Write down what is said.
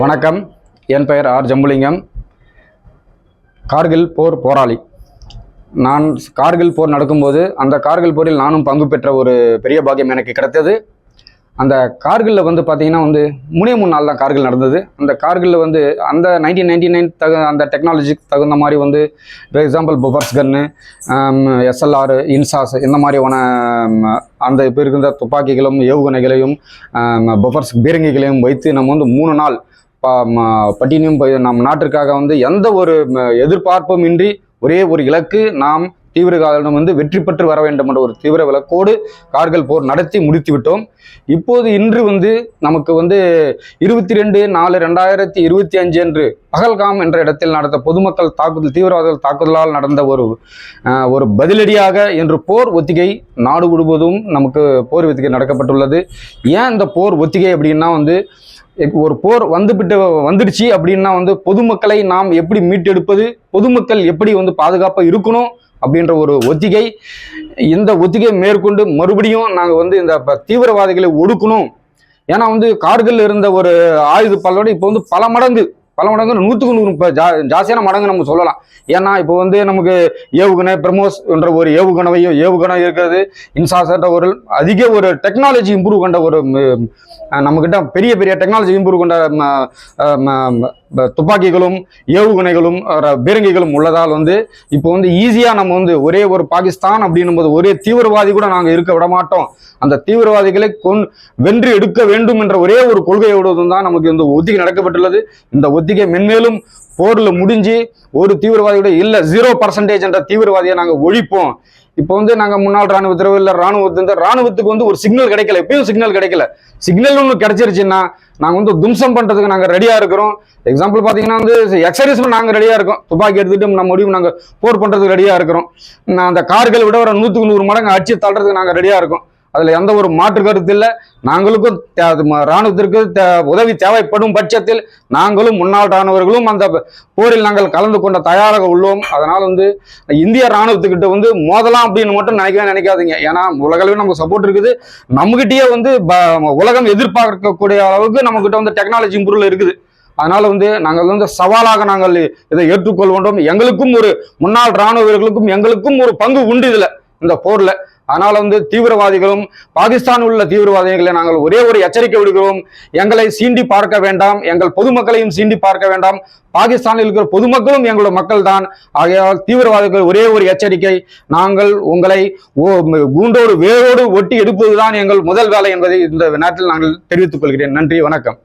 வணக்கம். என் பெயர் ஆர் ஜம்புலிங்கம். கார்கில் போர் போராளி. நான் கார்கில் போர் நடக்கும்போது அந்த கார்கில் போரில் நானும் பங்கு பெற்ற ஒரு பெரிய பாக்கியம் எனக்கு கிடைத்தது. அந்த கார்கில்ல பார்த்தீங்கன்னா 3 நாள் தான் கார்கில் நடந்தது. அந்த கார்கில்ல அந்த 1999 அந்த டெக்னாலஜிக்கு தகுந்த மாதிரி for example Bofors gun, SLR, INSAS இந்த மாதிரியான அந்த இப்போ இருக்கின்ற துப்பாக்கிகளும் ஏவுகணைகளையும் பொபர்ஸ் பீரங்கிகளையும் வைத்து நம்ம 3 நாள் பட்டினியும் நம் நாட்டிற்காக எந்த ஒரு எதிர்பார்ப்பும் இன்றி ஒரே ஒரு இலக்கு, நாம் தீவிரவாதிகளிடம் வெற்றி பெற்று வர வேண்டும் என்ற ஒரு தீவிர விலக்கோடு கார்கில் போர் நடத்தி முடித்து விட்டோம். இப்போது இன்று நமக்கு 22/4/2025 அன்று பகல்காம் என்ற இடத்தில் நடந்த பொதுமக்கள் தாக்குதல், தீவிரவாதிகள் தாக்குதலால் நடந்த ஒரு பதிலடியாக இன்று போர் ஒத்திகை நாடு முழுவதும் நமக்கு போர் ஒத்திகை நடக்கப்பட்டுள்ளது. ஏன் இந்த போர் ஒத்திகை அப்படின்னா ஒரு போர் வந்துடுச்சு அப்படின்னா பொதுமக்களை நாம் எப்படி மீட்டெடுப்பது, பொதுமக்கள் எப்படி பாதுகாப்பாக இருக்கணும் அப்படின்ற ஒரு ஒத்திகை. இந்த ஒத்திகை மேற்கொண்டு மறுபடியும் நாங்கள் இந்த தீவிரவாதிகளை ஒடுக்கணும். ஏன்னா கார்கில் இருந்த ஒரு ஆயுத பலோடு இப்போ பல மடங்கு 100க்கு 100 ஜாஸ்தியான மடங்கு நம்ம சொல்லலாம். ஏன்னா இப்போ நமக்கு ஏவுகணை பிரம்மோஸ் என்ற ஒரு ஏவுகணை இருக்கிறது. இன்சாஸ் என்ற ஒரு அதிக ஒரு டெக்னாலஜி இம்ப்ரூவ் கொண்ட ஒரு நம்மக்கிட்ட பெரிய டெக்னாலஜி இம்ப்ரூவ் கொண்ட துப்பாக்கிகளும் ஏவுகணைகளும் பீரங்கிகளும் உள்ளதால் இப்போ ஈஸியாக நம்ம ஒரே ஒரு பாகிஸ்தான் அப்படின்னும் போது ஒரே தீவிரவாதி கூட நாங்கள் இருக்க விட மாட்டோம். அந்த தீவிரவாதிகளை வென்று எடுக்க வேண்டும் என்ற ஒரே ஒரு கொள்கையோடு தான் நமக்கு இந்த ஒத்திகை நடக்கப்பட்டுள்ளது. இந்த ஒத்திகை மென்மேலும் போரில் முடிஞ்சு ஒரு தீவிரவாதியோட இல்லை 0% என்ற தீவிரவாதியை நாங்கள் ஒழிப்போம். இப்போ நாங்கள் முன்னாள் ராணுவத்திலோ இல்லை ராணுவத்துக்கு ஒரு சிக்னல் கிடைக்கல, எப்பயும் சிக்னல் கிடைக்கல. சிக்னல் ஒன்று கிடைச்சிருச்சுன்னா நாங்கள் தும்சம் பண்ணுறதுக்கு நாங்கள் ரெடியாக இருக்கிறோம். எக்ஸாம்பிள் பார்த்தீங்கன்னா எக்ஸர்சைஸ் நாங்கள் ரெடியாக இருக்கோம். துப்பாக்கி எடுத்துகிட்டு நம்ம முடியும் நாங்கள் போர் பண்ணுறதுக்கு ரெடியாக இருக்கிறோம். அந்த கார்களை விட ஒரு 100க்கு 100 மடங்கு அடிச்சு தள்ளுறதுக்கு நாங்கள் ரெடியாக இருக்கோம். அதில் எந்த ஒரு மாற்று கருத்து இல்லை. நாங்களுக்கும் இராணுவத்திற்கு உதவி தேவைப்படும் பட்சத்தில் நாங்களும் முன்னாள் இராணுவர்களும் அந்த போரில் நாங்கள் கலந்து கொண்ட தயாராக உள்ளோம். அதனால் இந்திய இராணுவத்துக்கிட்ட மோதலாம் அப்படின்னு மட்டும் நினைக்காதீங்க. ஏன்னா உலகளவில் நமக்கு சப்போர்ட் இருக்குது. நம்மகிட்டயே உலகம் எதிர்பார்க்கக்கூடிய அளவுக்கு நம்மகிட்ட டெக்னாலஜி இம்ப்ரூவ் இருக்குது. அதனால நாங்கள் சவாலாக நாங்கள் இதை ஏற்றுக்கொள்ள வேண்டும். எங்களுக்கும் ஒரு முன்னாள் இராணுவ வீரர்களுக்கும் எங்களுக்கும் ஒரு பங்கு உண்டு இதில், இந்த போர்ல. அதனால தீவிரவாதிகளும் பாகிஸ்தான் உள்ள தீவிரவாதிகளை நாங்கள் ஒரே ஒரு எச்சரிக்கை விடுகிறோம். எங்களை சீண்டி பார்க்க வேண்டாம், எங்கள் பொதுமக்களையும் சீண்டி பார்க்க வேண்டாம். பாகிஸ்தானில் இருக்கிற பொதுமக்களும் எங்களோட மக்கள் தான். ஆகையால் தீவிரவாதிகள் ஒரே ஒரு எச்சரிக்கை, நாங்கள் உங்களை கூண்டோடு வேரோடு ஒட்டி எடுப்பதுதான் எங்கள் முதல் வேலை என்பதை இந்த நேரத்தில் நாங்கள் தெரிவித்துக் கொள்கிறேன். நன்றி, வணக்கம்.